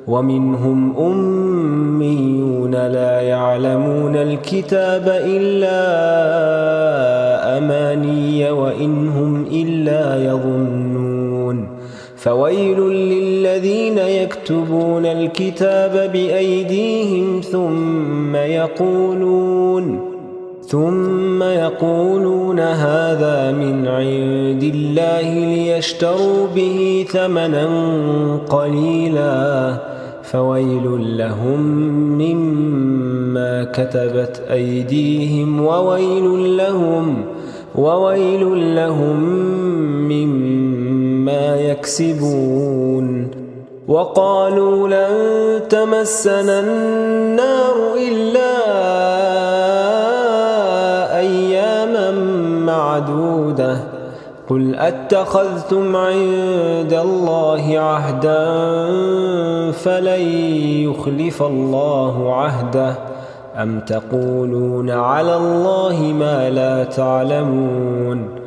ومنهم أميون لا يعلمون الكتاب إلا أماني وإن هم إلا يظنون فويل للذين يكتبون الكتاب بأيديهم ثم يقولون هذا من عند الله ليشتروا به ثمنا قليلا فويل لهم مما كتبت أيديهم وويل لهم مما يكسبون وقالوا لن تمسنا النار إلا أياما معدودة قل أتخذتم عند الله عهدا فلن يخلف الله عهده أم تقولون على الله ما لا تعلمون